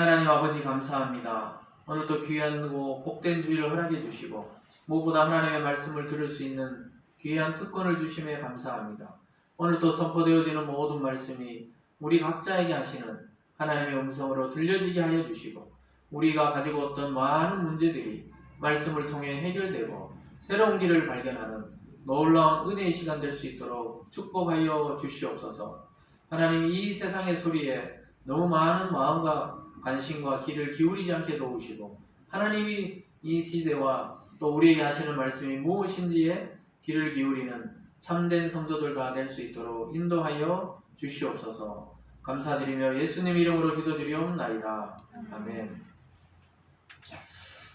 하나님 아버지 감사합니다. 오늘도 귀하고 복된 주일을 허락해 주시고 무엇보다 하나님의 말씀을 들을 수 있는 귀한 특권을 주심에 감사합니다. 오늘도 선포되어지는 모든 말씀이 우리 각자에게 하시는 하나님의 음성으로 들려지게 하여 주시고 우리가 가지고 어떤 많은 문제들이 말씀을 통해 해결되고 새로운 길을 발견하는 놀라운 은혜의 시간 될 수 있도록 축복하여 주시옵소서. 하나님 이 세상의 소리에 너무 많은 마음과 관심과 귀를 기울이지 않게 도우시고 하나님이 이 시대와 또 우리에게 하시는 말씀이 무엇인지에 귀를 기울이는 참된 성도들 다 될 수 있도록 인도하여 주시옵소서. 감사드리며 예수님 이름으로 기도드리옵나이다. 아멘.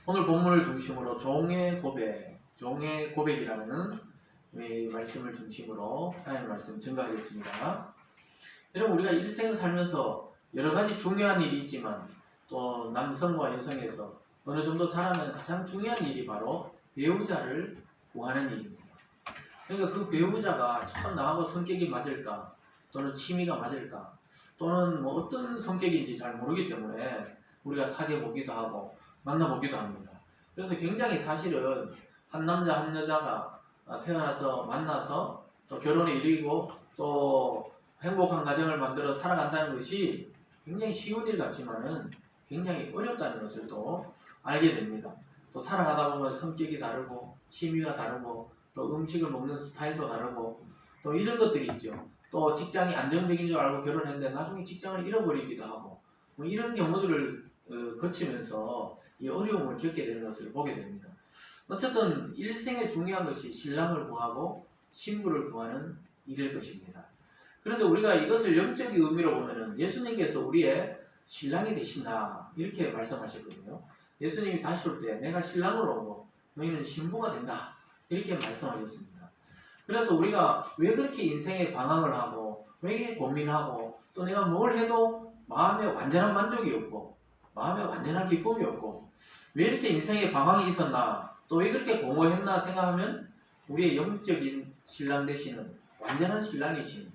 오늘 본문을 중심으로 종의 고백이라는 이 말씀을 중심으로 하나님의 말씀 증거하겠습니다. 여러분 우리가 일생 살면서 여러 가지 중요한 일이 있지만 또 남성과 여성에서 어느 정도 자라면 가장 중요한 일이 바로 배우자를 구하는 일입니다. 그러니까 그 배우자가 참 나하고 성격이 맞을까 또는 취미가 맞을까 또는 뭐 어떤 성격인지 잘 모르기 때문에 우리가 사귀어 보기도 하고 만나보기도 합니다. 그래서 굉장히 사실은 한 남자 한 여자가 태어나서 만나서 또 결혼에 이르고 또 행복한 가정을 만들어 살아간다는 것이 굉장히 쉬운 일 같지만은 굉장히 어렵다는 것을 또 알게 됩니다. 또 살아가다 보면 성격이 다르고 취미가 다르고 또 음식을 먹는 스타일도 다르고 또 이런 것들이 있죠. 또 직장이 안정적인 줄 알고 결혼했는데 나중에 직장을 잃어버리기도 하고 뭐 이런 경우들을 거치면서 이 어려움을 겪게 되는 것을 보게 됩니다. 어쨌든 일생에 중요한 것이 신랑을 구하고 신부를 구하는 일일 것입니다. 그런데 우리가 이것을 영적인 의미로 보면은 예수님께서 우리의 신랑이 되신다 이렇게 말씀하셨거든요. 예수님이 다시 올 때 내가 신랑으로 오고 너희는 신부가 된다 이렇게 말씀하셨습니다. 그래서 우리가 왜 그렇게 인생에 방황을 하고 왜 이렇게 고민하고 또 내가 뭘 해도 마음에 완전한 만족이 없고 마음에 완전한 기쁨이 없고 왜 이렇게 인생에 방황이 있었나 또 왜 그렇게 공허했나 생각하면 우리의 영적인 신랑 되시는 완전한 신랑이신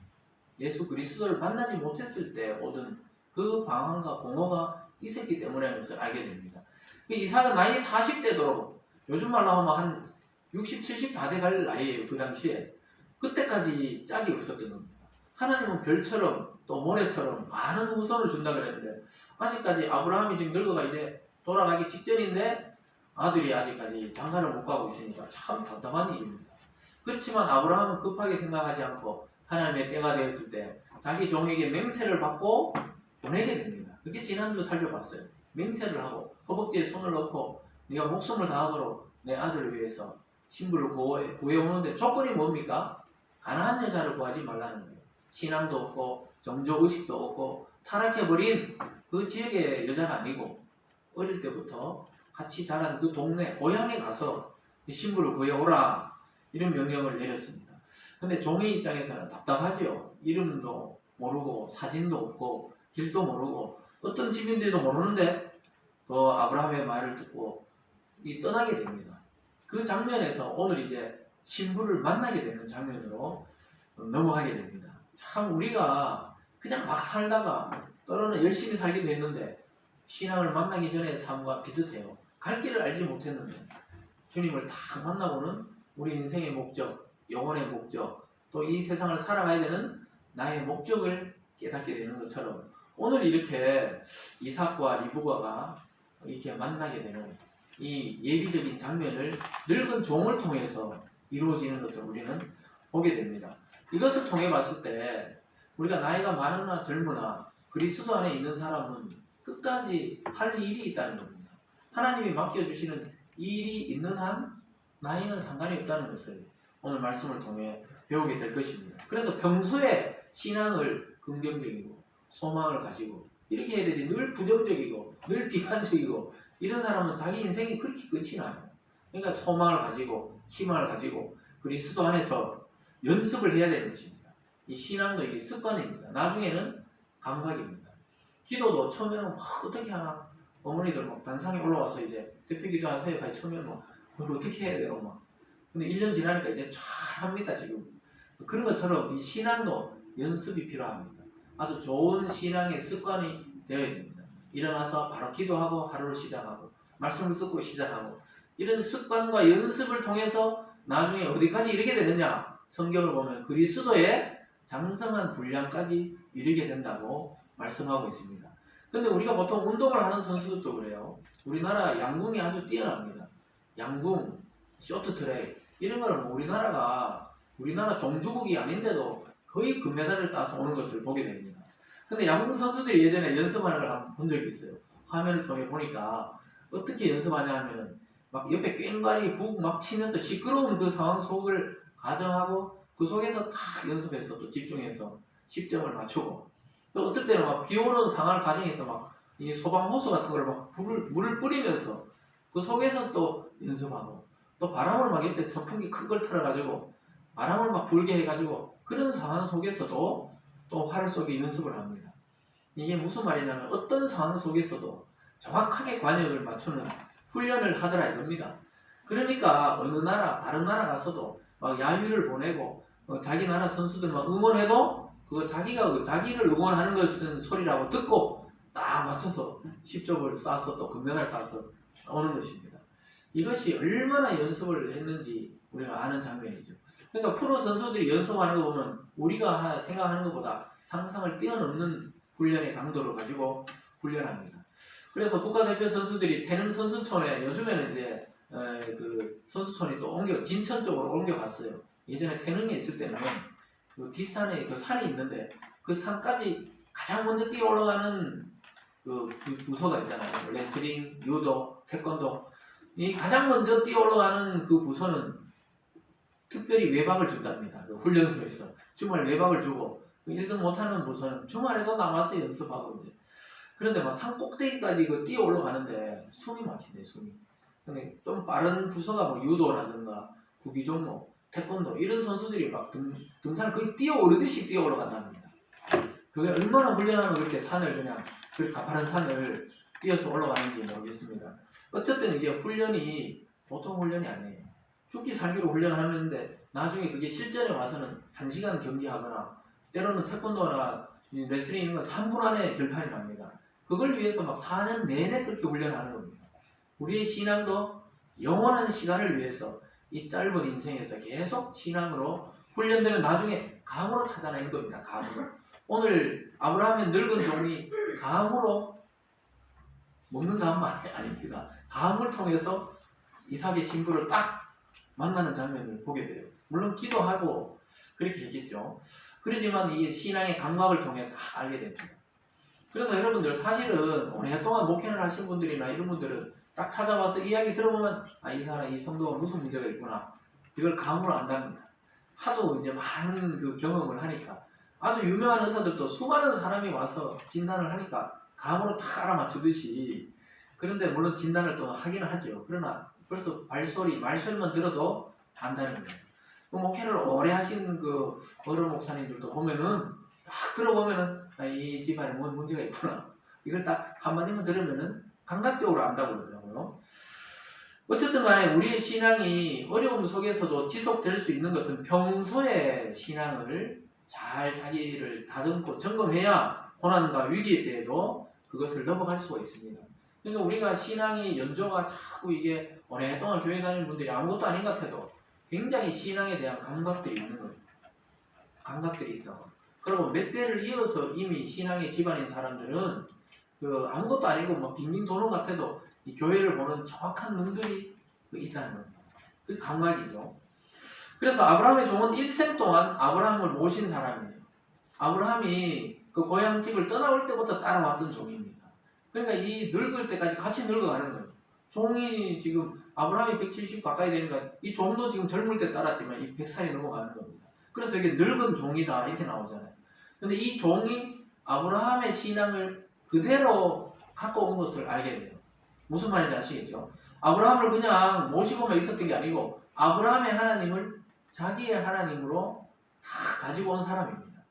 예수 그리스도를 만나지 못했을 때 얻은 그 방황과 공허가 있었기 때문에 것을 알게 됩니다. 이삭은 나이 40대도 요즘 말로 하면 한 60, 70 다 돼갈 나이에요. 그 당시에. 그때까지 짝이 없었던 겁니다. 하나님은 별처럼 또 모래처럼 많은 후손을 준다 그랬는데 아직까지 아브라함이 지금 늙어가 이제 돌아가기 직전인데 아들이 아직까지 장가를 못 가고 있으니까 참 답답한 일입니다. 그렇지만 아브라함은 급하게 생각하지 않고 하나님의 때가 되었을 때 자기 종에게 맹세를 받고 보내게 됩니다. 그게 지난주 살펴봤어요. 맹세를 하고 허벅지에 손을 넣고 네가 목숨을 다하도록 내 아들을 위해서 신부를 구해오는데 조건이 뭡니까? 가난한 여자를 구하지 말라는 거예요. 신앙도 없고 정조의식도 없고 타락해버린 그 지역의 여자가 아니고 어릴 때부터 같이 자란 그 동네 고향에 가서 신부를 구해오라 이런 명령을 내렸습니다. 근데 종의 입장에서는 답답하지요. 이름도 모르고 사진도 없고 길도 모르고 어떤 집인지도 모르는데 그 아브라함의 말을 듣고 떠나게 됩니다. 그 장면에서 오늘 이제 신부를 만나게 되는 장면으로 넘어가게 됩니다. 참 우리가 그냥 막 살다가 때로는 열심히 살기도 했는데 신앙을 만나기 전의 삶과 비슷해요. 갈 길을 알지 못했는데 주님을 딱 만나고는 우리 인생의 목적, 영혼의 목적, 또 이 세상을 살아가야 되는 나의 목적을 깨닫게 되는 것처럼 오늘 이렇게 이삭과 리브가가 이렇게 만나게 되는 이 예비적인 장면을 늙은 종을 통해서 이루어지는 것을 우리는 보게 됩니다. 이것을 통해 봤을 때 우리가 나이가 많으나 젊으나 그리스도 안에 있는 사람은 끝까지 할 일이 있다는 겁니다. 하나님이 맡겨주시는 일이 있는 한 나이는 상관이 없다는 것을 오늘 말씀을 통해 배우게 될 것입니다. 그래서 평소에 신앙을 긍정적이고 소망을 가지고 이렇게 해야 되지 늘 부정적이고 늘 비판적이고 이런 사람은 자기 인생이 그렇게 끝이 나요. 그러니까 소망을 가지고 희망을 가지고 그리스도 안에서 연습을 해야 되는 것입니다. 이 신앙도 이게 습관입니다. 나중에는 감각입니다. 기도도 처음에는 어떻게 하나 어머니들 막 단상에 올라와서 이제 대표기도 하세요. 처음에는 막 어떻게 해야 되나 막. 근데 1년 지나니까 이제 잘 합니다. 지금. 그런 것처럼 이 신앙도 연습이 필요합니다. 아주 좋은 신앙의 습관이 되어야 됩니다. 일어나서 바로 기도하고 하루를 시작하고 말씀을 듣고 시작하고 이런 습관과 연습을 통해서 나중에 어디까지 이르게 되느냐? 성경을 보면 그리스도의 장성한 분량까지 이르게 된다고 말씀하고 있습니다. 근데 우리가 보통 운동을 하는 선수들도 그래요. 우리나라 양궁이 아주 뛰어납니다. 양궁, 쇼트트랙 이런 거는 우리나라 종주국이 아닌데도 거의 금메달을 따서 오는 것을 보게 됩니다. 근데 양궁 선수들이 예전에 연습하는 걸 한번 본 적이 있어요. 화면을 통해 보니까 어떻게 연습하냐 하면은 막 옆에 꽹과리 북 막 치면서 시끄러운 그 상황 속을 가정하고 그 속에서 다 연습해서 또 집중해서 10점을 맞추고 또 어떨 때는 막 비 오는 상황을 가정해서 막 이 소방호수 같은 걸 막 물을 뿌리면서 그 속에서 또 연습하고 또 바람을 막 옆에 선풍기 큰 걸 틀어가지고 바람을 막 불게 해가지고 그런 상황 속에서도 또 활을 쏘기 연습을 합니다. 이게 무슨 말이냐면 어떤 상황 속에서도 정확하게 관역을 맞추는 훈련을 하더라 이겁니다. 그러니까 어느 나라, 다른 나라 가서도 막 야유를 보내고 자기 나라 선수들 막 응원해도 그거 자기를 응원하는 것은 소리라고 듣고 딱 맞춰서 10점을 쏴서 또 금메달을 따서 오는 것입니다. 이것이 얼마나 연습을 했는지 우리가 아는 장면이죠. 그러니까 프로 선수들이 연습하는 거 보면 우리가 생각하는 것보다 상상을 뛰어넘는 훈련의 강도를 가지고 훈련합니다. 그래서 국가대표 선수들이 태릉 선수촌에 요즘에는 이제 그 선수촌이 또 진천 쪽으로 옮겨갔어요. 예전에 태릉에 있을 때는 그 뒷산에 그 산이 있는데 그 산까지 가장 먼저 뛰어 올라가는 그 부서가 있잖아요. 레슬링, 유도, 태권도 이 가장 먼저 뛰어 올라가는 그 부서는 특별히 외박을 준답니다. 그 훈련소에서 주말 외박을 주고 1등 못하는 부서는 주말에도 남아서 연습하고 이제 그런데 막 산 꼭대기까지 그 뛰어 올라가는데 숨이 막히네 숨이. 근데 좀 빠른 부서가 뭐 유도라든가 구기 종목, 태권도 이런 선수들이 막 등산을 거의 뛰어 오르듯이 뛰어 올라간답니다. 그게 얼마나 훈련하면 그렇게 산을 그냥 그 가파른 산을 뛰어서 올라가는지 모르겠습니다. 어쨌든 이게 훈련이 보통 훈련이 아니에요. 죽기 살기로 훈련하는데 나중에 그게 실전에 와서는 1시간 경기하거나 때로는 태권도나 레슬링 이런 건 3분 안에 결판이 납니다. 그걸 위해서 막 4년 내내 그렇게 훈련하는 겁니다. 우리의 신앙도 영원한 시간을 위해서 이 짧은 인생에서 계속 신앙으로 훈련되면 나중에 감으로 찾아내는 겁니다. 감으로. 오늘 아브라함의 늙은 종이 감으로 먹는 감만 아닙니다. 감을 통해서 이삭의 신부를 딱 만나는 장면을 보게 돼요. 물론 기도하고 그렇게 했겠죠. 그렇지만 이게 신앙의 감각을 통해 다 알게 됩니다. 그래서 여러분들 사실은 오랫동안 목회를 하신 분들이나 이런 분들은 딱 찾아와서 이야기 들어보면 이 사람 이 성도가 무슨 문제가 있구나 이걸 감으로 안답니다. 하도 이제 많은 그 경험을 하니까 아주 유명한 의사들도 수많은 사람이 와서 진단을 하니까 감으로 다 알아맞추듯이 그런데 물론 진단을 또 하기는 하죠. 그러나 벌써 말소리만 들어도 안다는 거예요. 목회를 오래 하신 그 어른 목사님들도 보면은 딱 들어보면은 이 집안에 뭔 문제가 있구나. 이걸 딱 한마디만 들으면은 감각적으로 안다고 그러더라고요. 어쨌든 간에 우리의 신앙이 어려움 속에서도 지속될 수 있는 것은 평소에 신앙을 잘 자기를 다듬고 점검해야 고난과 위기 때에도 그것을 넘어갈 수가 있습니다. 그러니까 우리가 신앙이 연조가 자꾸 이게 오랫동안 교회 다니는 분들이 아무것도 아닌 것 같아도 굉장히 신앙에 대한 감각들이 있는 거예요. 감각들이 있다고. 그리고 몇 대를 이어서 이미 신앙의 집안인 사람들은 그 아무것도 아니고 뭐 빙빙 도는 것 같아도 이 교회를 보는 정확한 눈들이 있다는 겁니다. 그 감각이죠. 그래서 아브라함의 종은 일생 동안 아브라함을 모신 사람이에요. 아브라함이 그 고향집을 떠나올 때부터 따라왔던 종입니다. 그러니까 이 늙을 때까지 같이 늙어가는 거예요. 종이 지금 아브라함이 170 가까이 되니까 이 종도 지금 젊을 때 따랐지만 이 100살이 넘어가는 겁니다. 그래서 이게 늙은 종이다 이렇게 나오잖아요. 근데 이 종이 아브라함의 신앙을 그대로 갖고 온 것을 알게 돼요. 무슨 말인지 아시겠죠? 아브라함을 그냥 모시고만 있었던 게 아니고 아브라함의 하나님을 자기의 하나님으로 다 가지고 온 사람입니다.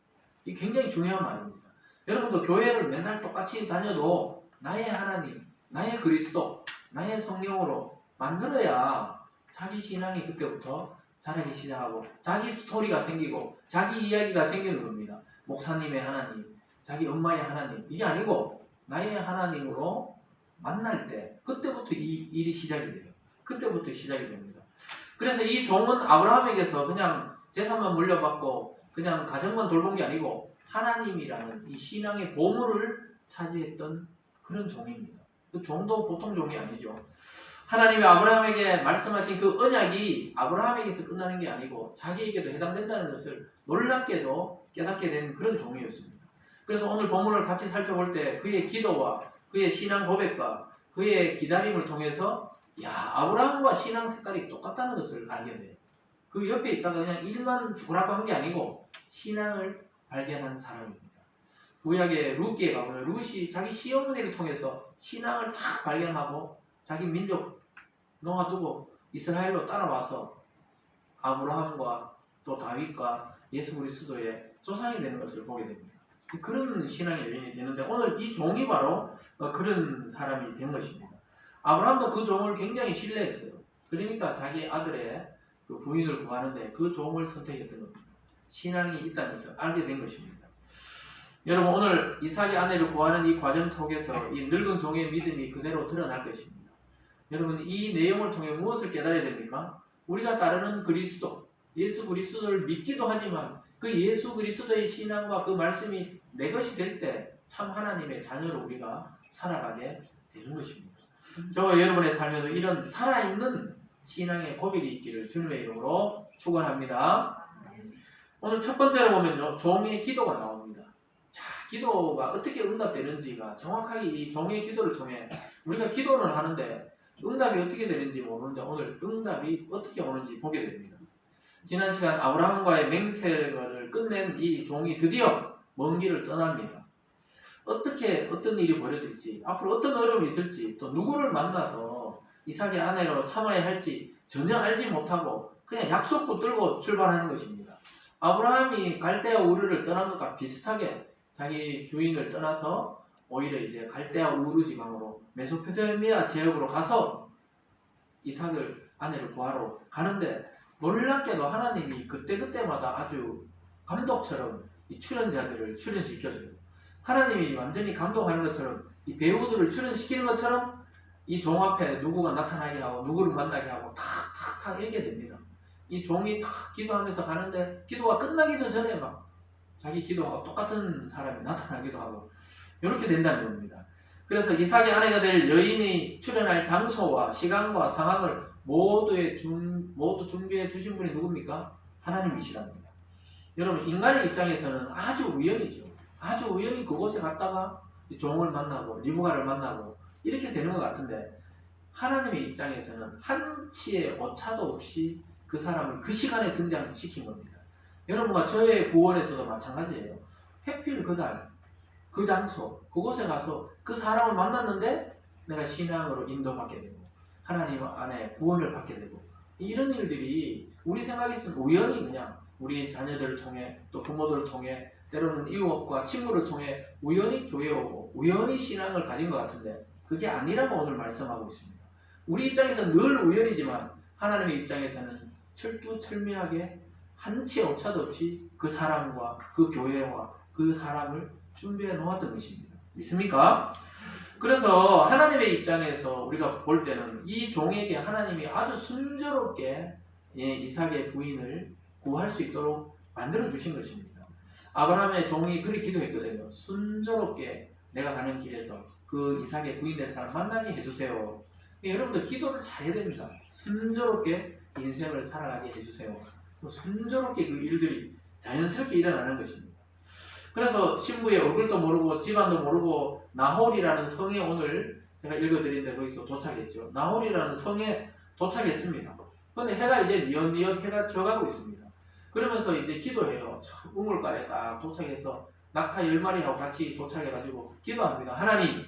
이게 굉장히 중요한 말입니다. 여러분도 교회를 맨날 똑같이 다녀도 나의 하나님, 나의 그리스도, 나의 성령으로 만들어야 자기 신앙이 그때부터 자라기 시작하고 자기 스토리가 생기고 자기 이야기가 생기는 겁니다. 목사님의 하나님, 자기 엄마의 하나님 이게 아니고 나의 하나님으로 만날 때 그때부터 이 일이 시작이 돼요. 그때부터 시작이 됩니다. 그래서 이 종은 아브라함에게서 그냥 재산만 물려받고 그냥 가정만 돌본 게 아니고 하나님이라는 이 신앙의 보물을 차지했던 그런 종입니다. 그 종도 보통 종이 아니죠. 하나님이 아브라함에게 말씀하신 그 언약이 아브라함에게서 끝나는 게 아니고 자기에게도 해당된다는 것을 놀랍게도 깨닫게 된 그런 종이었습니다. 그래서 오늘 본문을 같이 살펴볼 때 그의 기도와 그의 신앙 고백과 그의 기다림을 통해서 아브라함과 신앙 색깔이 똑같다는 것을 알게 돼요. 그 옆에 있다가 그냥 일만 죽으라고 한 게 아니고 신앙을 발견한 사람입니다. 구약의 룻기에 가보면 룻이 자기 시어머니를 통해서 신앙을 딱 발견하고 자기 민족 놓아두고 이스라엘로 따라와서 아브라함과 또 다윗과 예수 그리스도의 조상이 되는 것을 보게 됩니다. 그런 신앙의 여인이 되는데 오늘 이 종이 바로 그런 사람이 된 것입니다. 아브라함도 그 종을 굉장히 신뢰했어요. 그러니까 자기 아들의 그 부인을 구하는데 그 종을 선택했던 겁니다. 신앙이 있다는 것을 알게 된 것입니다. 여러분 오늘 이삭의 아내를 구하는 이 과정 속에서 이 늙은 종의 믿음이 그대로 드러날 것입니다. 여러분 이 내용을 통해 무엇을 깨달아야 됩니까? 우리가 따르는 그리스도, 예수 그리스도를 믿기도 하지만 그 예수 그리스도의 신앙과 그 말씀이 내 것이 될 때 참 하나님의 자녀로 우리가 살아가게 되는 것입니다. 저와 여러분의 삶에도 이런 살아있는 신앙의 고백이 있기를 주님의 이름으로 축원합니다. 오늘 첫 번째로 보면요, 종의 기도가 나옵니다. 자, 기도가 어떻게 응답되는지가 정확하게 이 종의 기도를 통해 우리가 기도를 하는데 응답이 어떻게 되는지 모르는데 오늘 응답이 어떻게 오는지 보게 됩니다. 지난 시간 아브라함과의 맹세를 끝낸 이 종이 드디어 먼 길을 떠납니다. 어떤 일이 벌어질지, 앞으로 어떤 어려움이 있을지, 또 누구를 만나서 이삭의 아내로 삼아야 할지 전혀 알지 못하고 그냥 약속 붙들고 출발하는 것입니다. 아브라함이 갈대아 우르를 떠난 것과 비슷하게 자기 주인을 떠나서 오히려 이제 갈대아 우르 지방으로 메소포타미아 지역으로 가서 이삭을 아내를 구하러 가는데 놀랍게도 하나님이 그때그때마다 아주 감독처럼 이 출연자들을 출연시켜줘요. 하나님이 완전히 감독하는 것처럼 이 배우들을 출연시키는 것처럼 이 종 앞에 누구가 나타나게 하고 누구를 만나게 하고 탁탁탁 이렇게 됩니다. 이 종이 탁 기도하면서 가는데 기도가 끝나기도 전에 막 자기 기도하고 똑같은 사람이 나타나기도 하고 이렇게 된다는 겁니다. 그래서 이삭의 아내가 될 여인이 출연할 장소와 시간과 상황을 모두 준비해 두신 분이 누굽니까? 하나님이시랍니다. 여러분 인간의 입장에서는 아주 우연이죠. 아주 우연히 그곳에 갔다가 종을 만나고 리브가를 만나고 이렇게 되는 것 같은데 하나님의 입장에서는 한치의 오차도 없이 그 사람을 그 시간에 등장시킨 겁니다. 여러분과 저의 구원에서도 마찬가지예요. 해필 그날 그 장소 그곳에 가서 그 사람을 만났는데 내가 신앙으로 인도받게 되고 하나님 안에 구원을 받게 되고 이런 일들이 우리 생각에서는 우연히 그냥 우리 자녀들을 통해 또 부모들을 통해 때로는 이웃과 친구를 통해 우연히 교회에 오고 우연히 신앙을 가진 것 같은데 그게 아니라고 오늘 말씀하고 있습니다. 우리 입장에서는 늘 우연이지만 하나님의 입장에서는 철두철미하게 한치의 오차도 없이 그 사람과 그 교회와 그 사람을 준비해 놓았던 것입니다. 믿습니까? 그래서 하나님의 입장에서 우리가 볼 때는 이 종에게 하나님이 아주 순조롭게 이삭의 부인을 구할 수 있도록 만들어 주신 것입니다. 아브라함의 종이 그렇게 기도했거든요. 순조롭게 내가 가는 길에서 그 이삭의 부인 될 사람 만나게 해주세요. 여러분들 기도를 잘해야 됩니다. 순조롭게 인생을 살아가게 해주세요. 순조롭게 그 일들이 자연스럽게 일어나는 것입니다. 그래서 신부의 얼굴도 모르고 집안도 모르고 나홀이라는 성에 오늘 제가 읽어드린데 거기서 도착했죠. 나홀이라는 성에 도착했습니다. 그런데 해가 이제 뉘엿뉘엿 해가 져가고 있습니다. 그러면서 이제 기도해요. 우물가에 딱 도착해서 낙타 10마리하고 같이 도착해가지고 기도합니다. 하나님,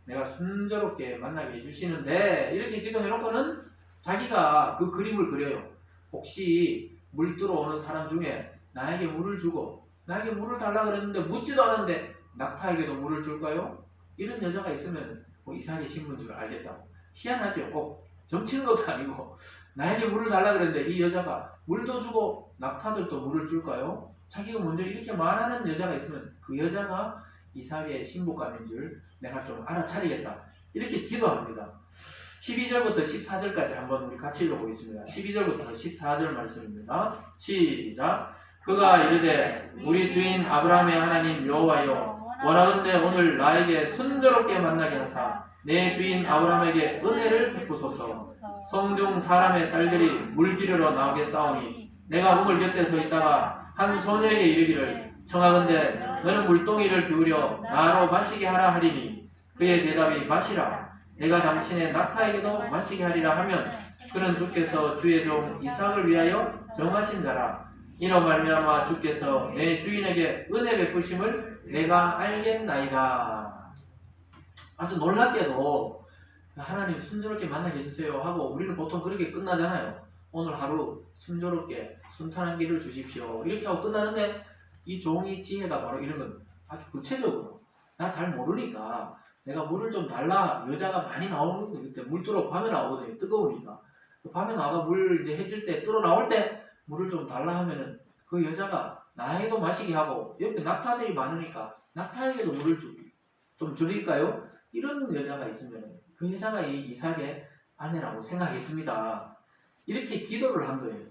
내가 순조롭게 만나게 해주시는데 이렇게 기도해놓고는 자기가 그 그림을 그려요. 혹시 물 들어오는 사람 중에 나에게 물을 주고 나에게 물을 달라 그랬는데 묻지도 않았는데 낙타에게도 물을 줄까요? 이런 여자가 있으면 이삭의 신부인 줄 알겠다고. 희한하죠. 점치는 것도 아니고 나에게 물을 달라 그랬는데 이 여자가 물도 주고 낙타들도 물을 줄까요? 자기가 먼저 이렇게 말하는 여자가 있으면 그 여자가 이삭의 신부감인 줄 내가 좀 알아차리겠다. 이렇게 기도합니다. 12절부터 14절까지 한번 우리 같이 읽어보겠습니다. 12절부터 14절 말씀입니다. 시작. 그가 이르되 우리 주인 아브라함의 하나님 여호와여 원하건대 오늘 나에게 순조롭게 만나게 하사 내 주인 아브라함에게 은혜를 베푸소서. 성중 사람의 딸들이 물 기르러 나오게 싸우니 내가 우물 곁에 서 있다가 한 소녀에게 이르기를 청하건대 너는 물동이를 기울여 나로 마시게 하라 하리니 그의 대답이 마시라. 내가 당신의 낙타에게도 마시게 하리라 하면 그는 주께서 주의 종 이삭을 위하여 정하신 자라. 이로 말미암아 주께서 내 주인에게 은혜 베푸심을 내가 알겠나이다. 아주 놀랍게도 하나님 순조롭게 만나게 해주세요 하고 우리는 보통 그렇게 끝나잖아요. 오늘 하루 순조롭게 순탄한 길을 주십시오 이렇게 하고 끝나는데 이 종이 지혜가 바로 이런 건 아주 구체적으로 나 잘 모르니까 내가 물을 좀 달라. 여자가 많이 나오는 거 그때 물 뜨러 밤에 나오거든요. 뜨거우니까 밤에 나가 물 이제 해질 때 뜨러 나올 때 물을 좀 달라 하면은 그 여자가 나에게도 마시게 하고 옆에 낙타들이 많으니까 낙타에게도 물을 좀 줄일까요? 이런 여자가 있으면 그 여자가 이 이삭의 아내라고 생각했습니다. 이렇게 기도를 한 거예요.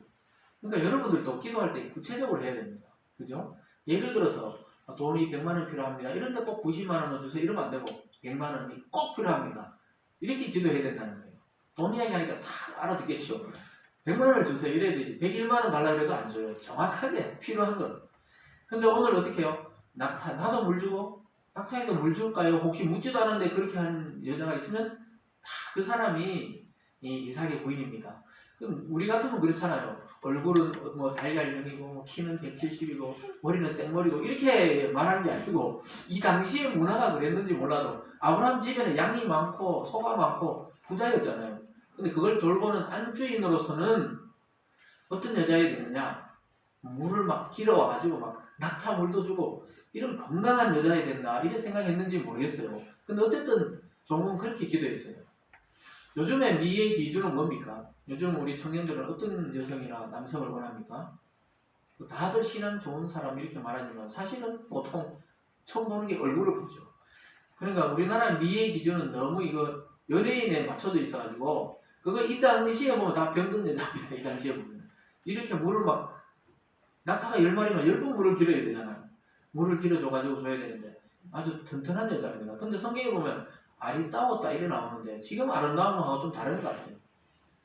그러니까 여러분들도 기도할 때 구체적으로 해야 됩니다. 그죠? 예를 들어서 돈이 100만 원 필요합니다. 이런데 꼭 90만 원을 주세요. 이러면 안 되고 100만 원이 꼭 필요합니다. 이렇게 기도해야 된다는 거예요. 돈 이야기하니까 다 알아듣겠죠. 100만 원을 주세요. 이래야 되지. 101만 원 달라고 해도 안 줘요. 정확하게 필요한 건. 근데 오늘 어떻게 해요? 낙타, 나도 물 주고 낙타에도 물 줄까요? 혹시 묻지도 않은데 그렇게 한 여자가 있으면 다 그 사람이 이 이삭의 부인입니다. 그럼 우리 같으면 그렇잖아요. 얼굴은 뭐 달걀형이고 키는 170이고 머리는 생머리고 이렇게 말하는 게 아니고 이 당시의 문화가 그랬는지 몰라도 아브라함 집에는 양이 많고 소가 많고 부자였잖아요. 근데 그걸 돌보는 안주인으로서는 어떤 여자애가 되느냐? 물을 막 길어와가지고 막 낙타 물도 주고 이런 건강한 여자애가 된다 이렇게 생각했는지 모르겠어요. 근데 어쨌든 종은 그렇게 기도했어요. 요즘에 미의 기준은 뭡니까? 요즘 우리 청년들은 어떤 여성이나 남성을 원합니까? 다들 신앙 좋은 사람 이렇게 말하지만 사실은 보통 처음 보는 게 얼굴을 보죠. 그러니까 우리나라 미의 기준은 너무 이거 연예인에 맞춰져 있어가지고 그거 이 당시에 보면 다 병든 여자입니다. 이 당시에 보면 이렇게 물을 막 낙타가 10마리면 10번 물을 길어야 되잖아요. 물을 길어줘가지고 줘야 되는데 아주 튼튼한 여자입니다. 근데 성경에 보면 아리따웠다 이래 나오는데 지금 아름다움하고 좀 다른 것 같아요.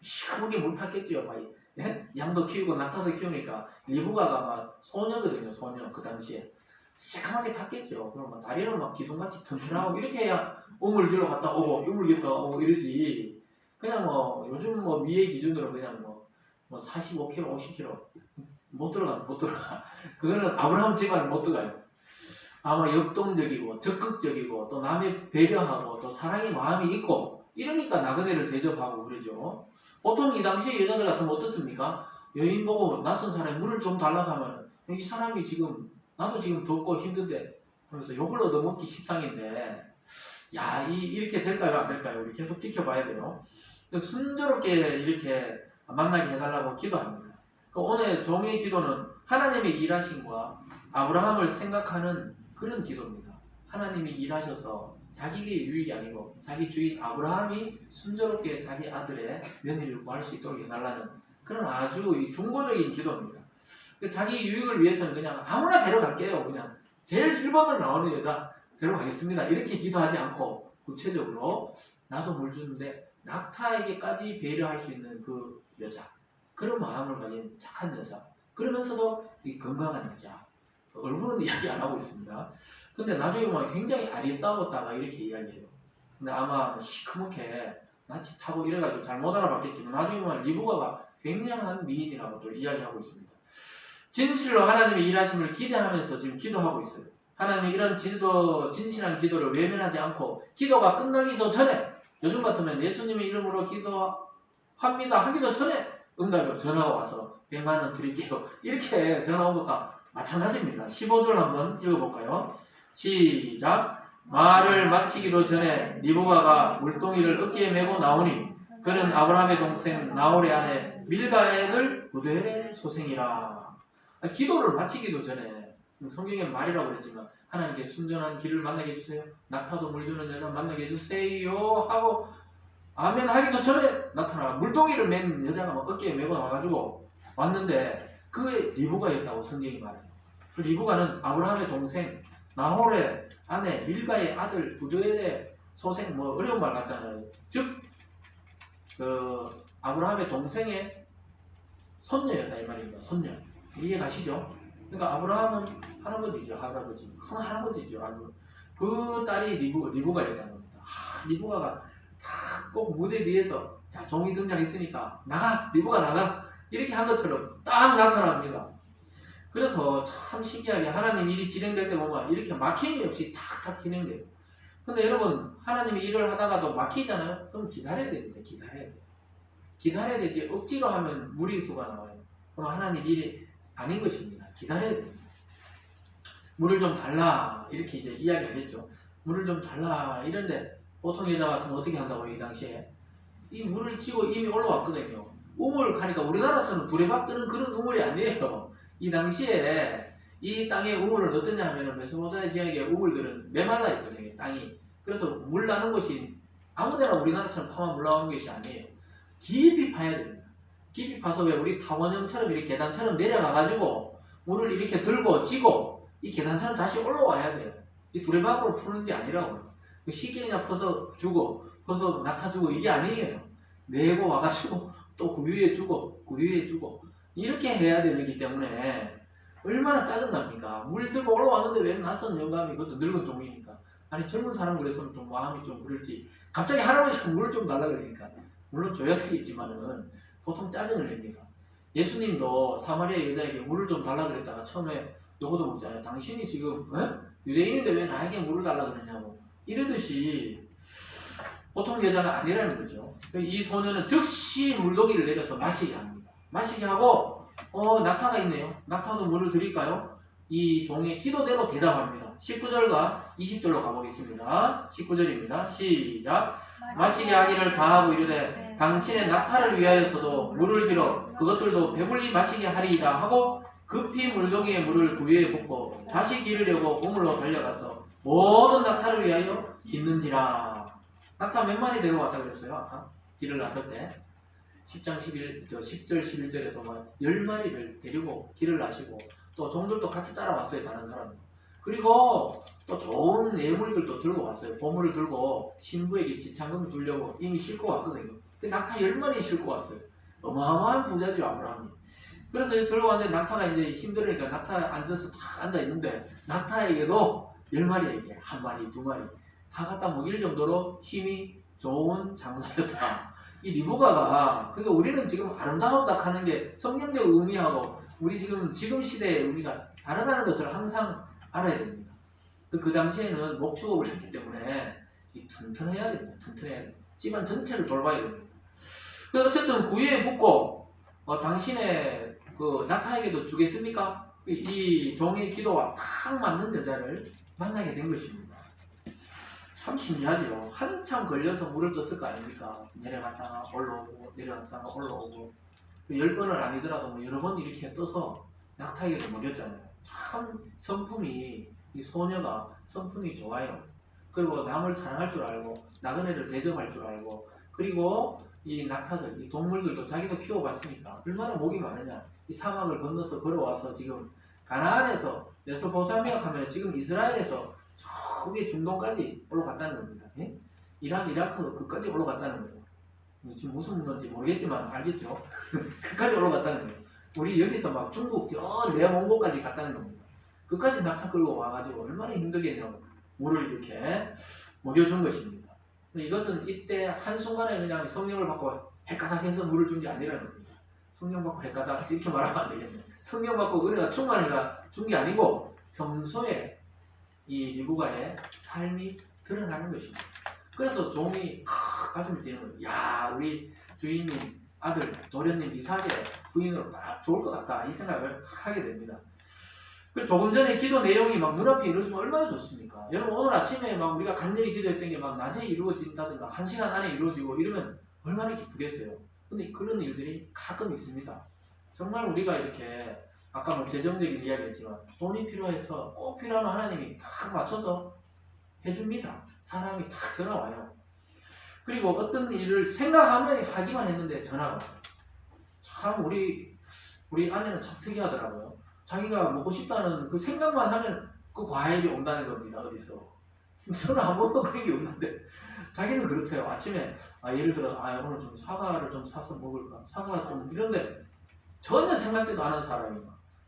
시커멓게 물 탔겠지요. 막 예? 양도 키우고 낙타도 키우니까 리브가가 막 소녀거든요. 소녀 그 당시에 시커멓게 탔겠죠. 그럼 막 다리는 막 기둥같이 튼튼하고 이렇게 해야 우물 길러 갔다 오고 우물 길러 오고 이러지. 그냥 뭐 요즘 뭐 미의 기준으로 그냥 뭐 45kg, 50kg 못 들어가. 그거는 아브라함 집안은 못 들어가요. 아마 역동적이고 적극적이고 또 남의 배려하고 또 사랑의 마음이 있고 이러니까 나그네를 대접하고 그러죠. 보통 이 당시에 여자들 같으면 어떻습니까? 여인 보고 낯선 사람이 물을 좀 달라고 하면 이 사람이 지금 나도 지금 덥고 힘든데 그래서 욕을 얻어먹기 십상인데 야 이렇게 될까요 안 될까요? 우리 계속 지켜봐야 돼요. 순조롭게 이렇게 만나게 해달라고 기도합니다. 오늘 종의 기도는 하나님의 일하심과 아브라함을 생각하는 그런 기도입니다. 하나님이 일하셔서 자기의 유익이 아니고 자기 주인 아브라함이 순조롭게 자기 아들의 며느리를 구할 수 있도록 해달라는 그런 아주 중보적인 기도입니다. 자기 유익을 위해서는 그냥 아무나 데려갈게요. 그냥 제일 1번으로 나오는 여자 데려가겠습니다. 이렇게 기도하지 않고 구체적으로 나도 물 주는데 낙타에게까지 배려할 수 있는 그 여자, 그런 마음을 가진 착한 여자, 그러면서도 이 건강한 여자, 얼굴은 이야기 안 하고 있습니다. 근데 나중에 보면 굉장히 아리따웠다가 이렇게 이야기해요. 근데 아마 시커멓게 낯이 타고 이래가지고 잘 못 알아봤겠지만 나중에 보면 리브가가 굉장한 미인이라고 또 이야기하고 있습니다. 진실로 하나님의 일하심을 기대하면서 지금 기도하고 있어요. 하나님이 이런 진실한 기도를 외면하지 않고 기도가 끝나기도 전에 요즘 같으면 예수님의 이름으로 기도합니다 하기도 전에 응답이 전화가 와서 100만 원 드릴게요. 이렇게 전화 온 것과 마찬가지입니다. 15절 한번 읽어볼까요? 시작. 말을 마치기도 전에 리브가가 물동이를 어깨에 메고 나오니 그는 아브라함의 동생 나홀의 아내 밀가의 아들 부델의 소생이라. 기도를 마치기도 전에 성경에 말이라고 그랬지만 하나님께 순전한 길을 만나게 해주세요. 낙타도 물 주는 여자 만나게 해주세요 하고 아멘 하기도 전에 나타나 물동이를 맨 여자가 막 어깨에 메고 나와가지고 왔는데 그게 리브가였다고 성경이 말해요. 그 리브가는 아브라함의 동생, 나홀의 아내, 밀가의 아들, 부두엘의 소생, 뭐 어려운 말 같잖아요. 즉 아브라함의 동생의 손녀였다 이 말입니다. 손녀. 이해 가시죠? 그러니까 아브라함은 할아버지죠. 할아버지. 큰 할아버지죠. 그 딸이 리브가였다는 겁니다. 리브가가 꼭 무대 뒤에서 자 종이 등장했으니까 나가! 리브가 나가! 이렇게 한 것처럼 딱 나타납니다. 그래서 참 신기하게 하나님 일이 진행될 때 보면 이렇게 막힘이 없이 탁탁 진행돼요. 근데 여러분 하나님이 일을 하다가도 막히잖아요? 그럼 기다려야 됩니다. 기다려야 돼요. 기다려야 되지 억지로 하면 무리수가 나와요. 그럼 하나님 일이 아닌 것입니다. 기다려야 됩니다. 물을 좀 달라 이렇게 이제 이야기하겠죠. 물을 좀 달라 이런데 보통 여자 같으면 어떻게 한다고요? 이 당시에 이 물을 치고 이미 올라왔거든요. 우물 가니까 우리나라처럼 두레박 뜨는 그런 우물이 아니에요. 이 당시에 이 땅의 우물은 어떠냐 하면 메소포타미아 지역의 우물들은 메말라 있거든요. 땅이. 그래서 물 나는 곳이 아무데나 우리나라처럼 파만 물 나오는 것이 아니에요. 깊이 파야 됩니다. 깊이 파서 왜 우리 타원형처럼 이렇게 계단처럼 내려가가지고 물을 이렇게 들고 지고 이 계단처럼 다시 올라와야 돼요. 이 두레박으로 푸는 게 아니라고. 시계냐 퍼서 주고 퍼서 낙타주고 이게 아니에요. 내고 와가지고 또 그 위에 주고 그 위에 주고 이렇게 해야 되기 때문에 얼마나 짜증납니까? 물 들고 올라왔는데 왜 낯선 영감이 그것도 늙은 종이니까 아니 젊은 사람 그랬으면 좀 마음이 좀 그럴지 갑자기 할아버지가 물을 좀 달라 그러니까 물론 줘야 되겠지만은 보통 짜증을 냅니다. 예수님도 사마리아 여자에게 물을 좀 달라 그랬다가 처음에 누구도 묻잖아요. 당신이 지금 유대인인데 왜 나에게 물을 달라 그러냐고 이러듯이 보통 여자가 아니라는 거죠. 이 소녀는 즉시 물동이를 내려서 마시게 합니다. 마시게 하고 낙타가 있네요. 낙타도 물을 드릴까요? 이 종의 기도대로 대답합니다. 19절과 20절로 가보겠습니다. 19절입니다. 시작. 마시게 하기를 다하고 이르되 당신의 낙타를 위하여서도 물을 길어 그것들도 배불리 마시게 하리이다 하고 급히 물동이의 물을 그 위에 붓고 다시 기르려고 우물로 달려가서 모든 낙타를 위하여 깃는지라. 낙타 몇 마리 데려왔다 그랬어요? 아까 길을 나설 때 10절 11절에서 막 10마리를 데리고 길을 나시고 또 종들도 같이 따라왔어요. 다른 사람. 그리고 또 좋은 예물들도 들고 왔어요. 보물을 들고 신부에게 지창금 주려고 이미 싣고 왔거든요. 낙타 10마리 싣고 왔어요. 어마어마한 부자죠 아브라함이. 그래서 들고 왔는데 낙타가 이제 힘들으니까 낙타 앉아서 딱 앉아있는데 낙타에게도 10마리에게 1마리 2마리 다 갖다 먹일 정도로 힘이 좋은 장사였다. 이 리브가가 그러니까 우리는 지금 아름다웠다 하는 게 성경적 의미하고 우리 지금 시대의 의미가 다르다는 것을 항상 알아야 됩니다. 그 당시에는 목축업을 했기 때문에 튼튼해야 됩니다. 튼튼해야 됩니다. 집안 전체를 돌봐야 됩니다. 그래서 어쨌든 구유에 붙고 당신의 그 낙타에게도 주겠습니까? 이 종의 기도와 딱 맞는 여자를 만나게 된 것입니다. 참 신기하죠. 한참 걸려서 물을 떴을 거 아닙니까? 내려갔다가 올라오고 내려갔다가 올라오고 10번은 아니더라도 뭐 여러 번 이렇게 떠서 낙타에게도 먹였잖아요. 참 성품이 이 소녀가 성품이 좋아요. 그리고 남을 사랑할 줄 알고 나그네를 대접할 줄 알고 그리고 이 낙타들, 이 동물들도 자기도 키워봤으니까 얼마나 목이 많으냐. 이 사막을 건너서 걸어와서 지금 가나안에서 메소포타미아 가면 지금 이스라엘에서 저기 중동까지 올라갔다는 겁니다. 예? 이란, 이라크 그까지 올라갔다는 거예요. 지금 무슨 건지 모르겠지만 알겠죠? 그까지 올라갔다는 거예요. 우리 여기서 막 중국 저 내몽고까지 갔다는 겁니다. 그까지 낙타 끌고 와가지고 얼마나 힘들겠냐고 물을 이렇게 먹여준 것입니다. 이것은 이때 한순간에 그냥 성령을 받고 헷가닥 해서 물을 준 게 아니라는 겁니다. 성령 받고 헷가닥 이렇게 말하면 안 되겠네요. 성령 받고 은혜가 충만해가 준 게 아니고 평소에 이 리브가의 삶이 드러나는 것입니다. 그래서 종이 가슴이 뛰는 거예요. 야, 우리 주인님 아들 도련님 이삭의 부인으로 딱 좋을 것 같다 이 생각을 하게 됩니다. 조금 전에 기도 내용이 막 눈앞에 이루어지면 얼마나 좋습니까? 여러분 오늘 아침에 막 우리가 간절히 기도했던 게 막 낮에 이루어진다든가 1시간 안에 이루어지고 이러면 얼마나 기쁘겠어요. 근데 그런 일들이 가끔 있습니다. 정말 우리가 이렇게 아까 뭐 재정적인 이야기했지만 돈이 필요해서 꼭 필요하면 하나님이 딱 맞춰서 해줍니다. 사람이 딱 전화와요. 그리고 어떤 일을 생각하면 하기만 했는데 전화가 와요. 참 우리 아내는 참 특이하더라고요. 자기가 먹고 싶다는 그 생각만 하면 그 과일이 온다는 겁니다. 어디서. 저는 아무것도 그런 게 없는데 자기는 그렇대요. 아침에 예를 들어 오늘 좀 사과를 좀 사서 먹을까? 사과 좀 이런데 전혀 생각지도 않은 사람이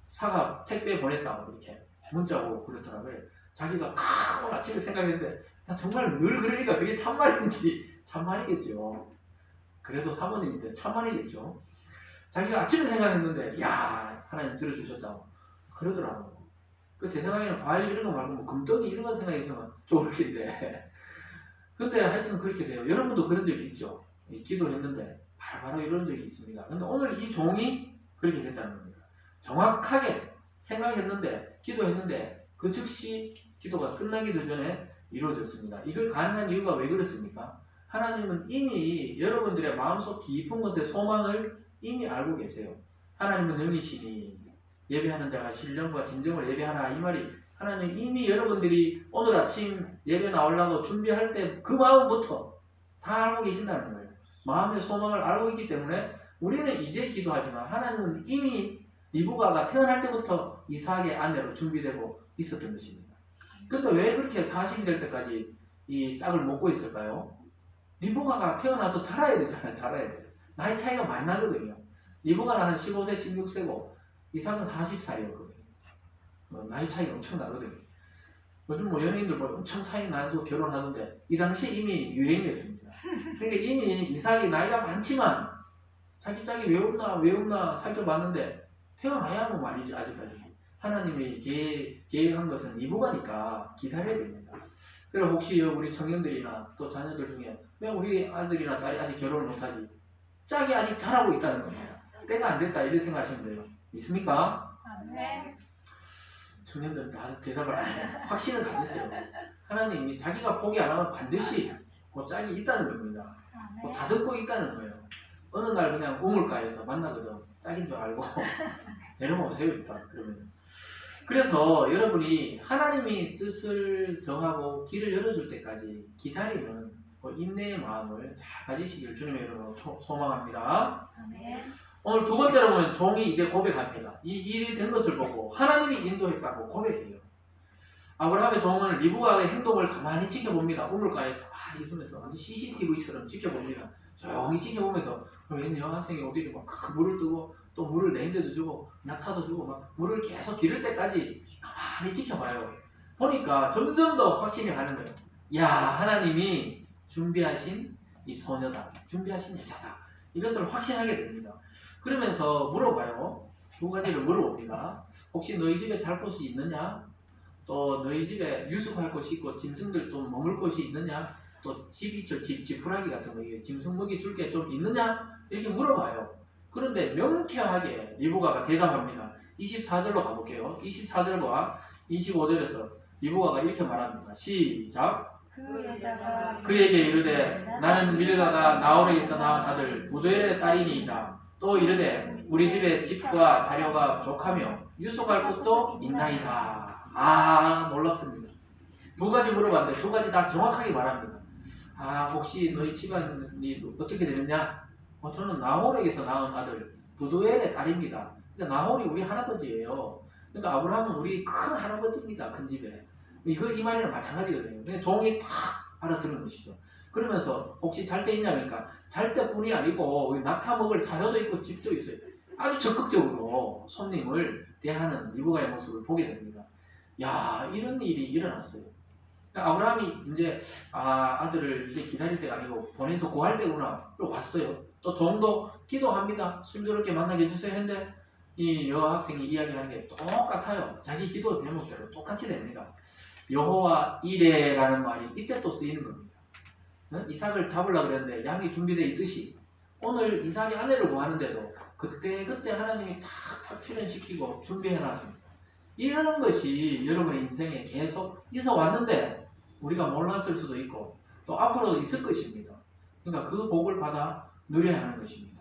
사과 택배 보냈다고 이렇게 문자 오고 그렇더라고요. 자기가 오늘 아침에 생각했는데 나 정말 늘 그러니까 그게 참말인지 참말이겠죠. 그래도 사모님인데 참말이겠죠. 자기가 아침에 생각했는데 야 하나님 들어주셨다고 그러더라고요. 제 생각에는 과일 이런 거 말고 뭐 금덩이 이런 거 생각했으면 좋을 텐데 근데 하여튼 그렇게 돼요. 여러분도 그런 적이 있죠. 기도했는데 바로 이런 적이 있습니다. 근데 오늘 이 종이 그렇게 됐다는 겁니다. 정확하게 생각했는데 기도했는데 그 즉시 기도가 끝나기도 전에 이루어졌습니다. 이걸 가능한 이유가 왜 그렇습니까? 하나님은 이미 여러분들의 마음속 깊은 곳의 소망을 이미 알고 계세요. 하나님은 능이시니 예배하는 자가 신령과 진정을 예배하라 이 말이 하나님 이미 여러분들이 오늘 아침 예배 나오려고 준비할 때 그 마음부터 다 알고 계신다는 거예요. 마음의 소망을 알고 있기 때문에 우리는 이제 기도하지만 하나님은 이미 리브가가 태어날 때부터 이삭의 아내로 준비되고 있었던 것입니다. 근데 왜 그렇게 40이 될 때까지 이 짝을 먹고 있을까요? 리브가가 태어나서 자라야 되잖아요. 자라야 돼요. 나이 차이가 많이 나거든요. 리브가는 한 15세, 16세고 이삭은 40살이었거든요. 나이 차이가 엄청 나거든요. 요즘 뭐 연예인들 뭐 엄청 차이 나도 결혼하는데 이 당시에 이미 유행이었습니다. 그러니까 이미 이삭이 나이가 많지만 자기 짝이 왜 없나 살펴봤는데 태어나야 뭐 말이지 아직까지. 하나님이 계획한 것은 리브가니까 기다려야 됩니다. 그리고 혹시 우리 청년들이나 또 자녀들 중에 왜 우리 아들이나 딸이 아직 결혼을 못하지? 짝이 아직 자라고 있다는 겁니다. 때가 안 됐다 이렇게 생각하시면 돼요. 믿습니까? 네. 청년들은 다 대답을 안 해요. 확신을 가지세요. 하나님이 자기가 포기 안 하면 반드시 그 짝이 있다는 겁니다. 다 듣고 있다는 거예요. 어느 날 그냥 우물가에서 만나거든. 짝인 줄 알고 데려오세요 일단 그러면. 그래서 여러분이 하나님이 뜻을 정하고 길을 열어줄 때까지 기다리는 그 인내의 마음을 잘 가지시길 주님의 이름으로 소망합니다. 오늘 두 번째로 보면 종이 이제 고백합니다. 이 일이 된 것을 보고 하나님이 인도했다고 고백해요. 아브라함의 종은 리브가의 행동을 가만히 지켜봅니다. 우물가에 가만히 있으면서 완전 CCTV처럼 지켜봅니다. 조용히 지켜보면서 웬 여학생이 어디를 막 물을 뜨고 또 물을 내인데도 주고 낙타도 주고 막 물을 계속 기를 때까지 가만히 지켜봐요. 보니까 점점 더 확신이 가는 거예요. 야 하나님이 준비하신 이 소녀다. 준비하신 여자다. 이것을 확신하게 됩니다. 그러면서 물어봐요. 두 가지를 물어봅니다. 혹시 너희 집에 잘 곳이 있느냐? 또 너희 집에 유숙할 곳이 있고 짐승들 또 머물 곳이 있느냐? 또 집이 지푸라기 같은 거 짐승 먹이 줄 게 좀 있느냐? 이렇게 물어봐요. 그런데 명쾌하게 리브가가 대답합니다. 24절로 가볼게요. 24절과 25절에서 리브가가 이렇게 말합니다. 시작. 그에게 이르되 나는 밀가가 나홀에게서 낳은 아들 부두엘의 딸이니이다. 또 이르되 우리 집에 집과 사료가 족하며 유숙할 곳도 있나이다. 놀랍습니다. 두 가지 물어봤는데 두 가지 다 정확하게 말합니다. 혹시 너희 집안이 어떻게 되느냐? 저는 나홀에게서 낳은 아들 부두엘의 딸입니다. 그러니까 나홀이 우리 할아버지예요. 그러니까 아브라함은 우리 큰 할아버지입니다. 큰 집에. 이 말이랑 마찬가지거든요. 그냥 종이 딱 알아들은 것이죠. 그러면서 혹시 잘 때 있냐? 그러니까 잘 때뿐이 아니고 낙타 먹을 사료도 있고 집도 있어요. 아주 적극적으로 손님을 대하는 리브가의 모습을 보게 됩니다. 야 이런 일이 일어났어요. 그러니까 아브라함이 이제 아들을 이제 기다릴 때가 아니고 보내서 구할 때구나. 그리고 왔어요. 또 종도 기도합니다. 순조롭게 만나게 해주세요 했는데 이 여학생이 이야기하는 게 똑같아요. 자기 기도 제목대로 똑같이 됩니다. 여호와 이레라는 말이 이때 또 쓰이는 겁니다. 이삭을 잡으려고 그랬는데 양이 준비되어 있듯이 오늘 이삭의 아내를 구하는데도 그때 하나님이 탁 출연시키고 준비해놨습니다. 이런 것이 여러분의 인생에 계속 있어 왔는데 우리가 몰랐을 수도 있고 또 앞으로도 있을 것입니다. 그러니까 그 복을 받아 누려야 하는 것입니다.